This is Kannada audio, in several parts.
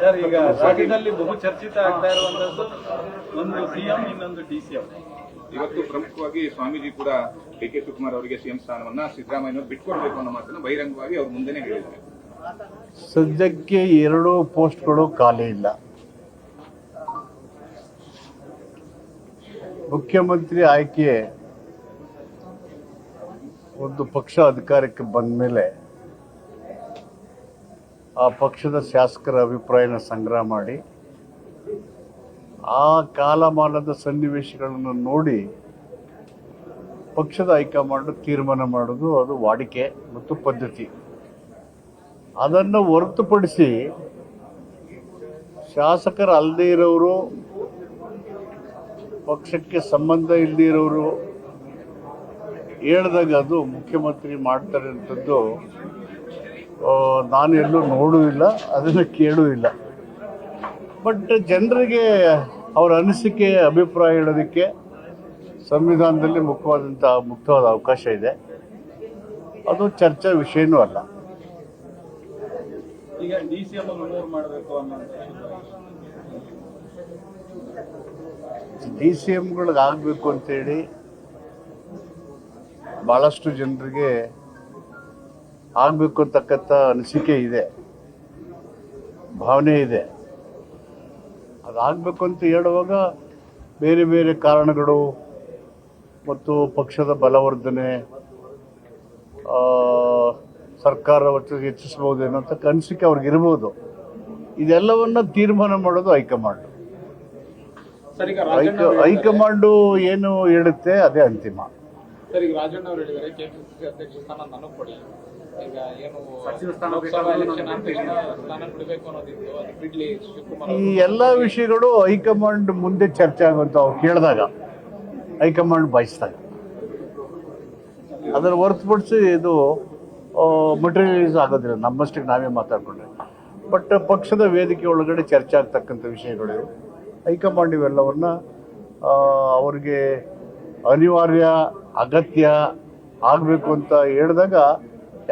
ಸರ್, ಈಗ ರಾಜ್ಯದಲ್ಲಿ ಬಹು ಚರ್ಚಿತ ಆಗ್ತಾ ಇರುವಂತದ್ದು ಒಂದು ಸಿಎಂ ಇನ್ನೊಂದು ಡಿಸಿಎಂ. ಇವತ್ತು ಪ್ರಮುಖವಾಗಿ ಸ್ವಾಮೀಜಿ ಕೂಡ ಡಿ.ಕೆ. ಶಿವಕುಮಾರ್ ಅವರಿಗೆ ಸಿಎಂ ಸ್ಥಾನವನ್ನ ಸಿದ್ದರಾಮಯ್ಯ ಬಿಟ್ಕೊಡ್ಬೇಕು ಅನ್ನೋ ಮಾತನ್ನು ಬಹಿರಂಗವಾಗಿ ಅವ್ರ ಮುಂದೆನೇ ಹೇಳಿದ್ದಾರೆ. ಸದ್ಯಕ್ಕೆ 2 ಪೋಸ್ಟ್ಗಳು ಖಾಲಿ ಇಲ್ಲ. ಮುಖ್ಯಮಂತ್ರಿ ಆಯ್ಕೆ ಒಂದು ಪಕ್ಷ ಅಧಿಕಾರಕ್ಕೆ ಬಂದ ಮೇಲೆ ಆ ಪಕ್ಷದ ಶಾಸಕರ ಅಭಿಪ್ರಾಯನ ಸಂಗ್ರಹ ಮಾಡಿ ಆ ಕಾಲಮಾನದ ಸನ್ನಿವೇಶಗಳನ್ನು ನೋಡಿ ಪಕ್ಷದ ಹೈಕಮಾಂಡ್ ತೀರ್ಮಾನ ಮಾಡೋದು ಅದು ವಾಡಿಕೆ ಮತ್ತು ಪದ್ಧತಿ. ಅದನ್ನು ಹೊರತುಪಡಿಸಿ ಶಾಸಕರು ಅಲ್ಲದೇ ಇರೋರು, ಪಕ್ಷಕ್ಕೆ ಸಂಬಂಧ ಇಲ್ಲದೇ ಇರೋರು ಹೇಳಿದಾಗ ಅದು ಮುಖ್ಯಮಂತ್ರಿ ಮಾಡ್ತಾರೆ ಅಂತದ್ದು ನಾನು ಎಲ್ಲೂ ನೋಡೂ ಇಲ್ಲ, ಅದನ್ನು ಕೇಳೂ ಇಲ್ಲ. ಬಟ್ ಜನರಿಗೆ ಅವರ ಅನಿಸಿಕೆ ಅಭಿಪ್ರಾಯ ಹೇಳೋದಕ್ಕೆ ಸಂವಿಧಾನದಲ್ಲಿ ಮುಕ್ತವಾದ ಅವಕಾಶ ಇದೆ. ಅದು ಚರ್ಚಾ ವಿಷಯನೂ ಅಲ್ಲ. ಈಗ ಡಿಸಿಎಂ ಮಾಡಬೇಕು ಡಿಸಿಎಂಗಳಿಗಾಗಬೇಕು ಅಂತೇಳಿ ಭಾಳಷ್ಟು ಜನರಿಗೆ ಆಗಬೇಕು ಅಂತಕ್ಕಂಥ ಅನಿಸಿಕೆ ಇದೆ, ಭಾವನೆ ಇದೆ. ಅದಾಗಬೇಕು ಅಂತ ಹೇಳುವಾಗ ಬೇರೆ ಬೇರೆ ಕಾರಣಗಳು ಮತ್ತು ಪಕ್ಷದ ಬಲವರ್ಧನೆ, ಸರ್ಕಾರ ಹೆಚ್ಚಿಸಬಹುದೇನೋ ಅಂತ ಅನಿಸಿಕೆ ಅವ್ರಿಗಿರ್ಬೋದು. ಇದೆಲ್ಲವನ್ನ ತೀರ್ಮಾನ ಮಾಡೋದು ಹೈಕಮಾಂಡ್. ಹೈಕಮಾಂಡು ಏನು ಹೇಳುತ್ತೆ ಅದೇ ಅಂತಿಮ. ಸರ್, ಈಗ ರಾಜಣ್ಣ ಅವರು ಹೇಳಿದ್ದಾರೆ ಕೆಪಿಸಿಸಿ ಅಧ್ಯಕ್ಷ ಸ್ಥಾನ ನನಗೆ ಕೊಡಿ, ಈಗ ಏನು ಸ್ಥಾನ ಬಿಡಬೇಕು ಅನ್ನೋದಿತ್ತು, ಅದು ಬಿಡ್ಲಿ ಶಿವಕುಮಾರ್. ಈ ಎಲ್ಲ ವಿಷಯಗಳು ಹೈಕಮಾಂಡ್ ಮುಂದೆ ಚರ್ಚೆ ಆಗುವಂತ ಅವ್ರು ಕೇಳಿದಾಗ, ಹೈಕಮಾಂಡ್ ಬಯಸಿದಾಗ, ಅದನ್ನು ಹೊರತುಪಡಿಸಿ ಇದು ಮಟೀರಿಯಲೈಸ್ ಆಗೋದಿಲ್ಲ. ನಮ್ಮಷ್ಟಕ್ಕೆ ನಾವೇ ಮಾತಾಡ್ಕೊಂಡ್ರೆ. ಬಟ್ ಪಕ್ಷದ ವೇದಿಕೆ ಒಳಗಡೆ ಚರ್ಚೆ ಆಗ್ತಕ್ಕಂಥ ವಿಷಯಗಳು ಹೈಕಮಾಂಡ್ ಇವೆಲ್ಲವನ್ನ ಅವ್ರಿಗೆ ಅನಿವಾರ್ಯ, ಅಗತ್ಯ ಆಗಬೇಕು ಅಂತ ಹೇಳಿದಾಗ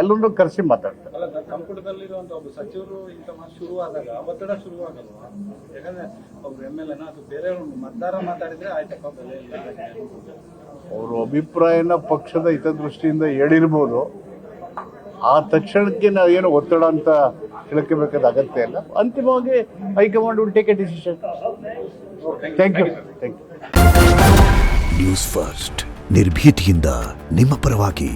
ಎಲ್ಲರನ್ನೂ ಕರೆಸಿ ಮಾತಾಡ್ತಾರೆ. ಸಂಪುಟದಲ್ಲಿರುವಂತಹ ಒಬ್ಬ ಸಚಿವರು ಇಂಥ ಶುರುವಾದಾಗ ಒತ್ತಡ ಶುರುವಾಗಲ್ವಾ? ಯಾಕಂದ್ರೆ ಒಬ್ರು MLA ಅದು ಬೇರೆಯವರು ಮತದಾರ ಮಾತಾಡಿದ್ರೆ ಆಯ್ತಪ್ಪ ಬೆಲೆ ಇಲ್ಲ. ಅವರು ಅಭಿಪ್ರಾಯನ ಪಕ್ಷದ ಹಿತದೃಷ್ಟಿಯಿಂದ ಹೇಳಿರ್ಬೋದು. ಆ ತಕ್ಷಣಕ್ಕೆ ನಾವೇನು ಒತ್ತಡ ಅಂತ ತಿಳ್ಕೋಬೇಕಾದ ಅಗತ್ಯ ಇಲ್ಲ. ಅಂತಿಮವಾಗಿ high command will take a decision. Thank you. News first, ನಿರ್ಭೀತಿಯಿಂದ ನಿಮ್ಮ ಪರವಾಗಿ.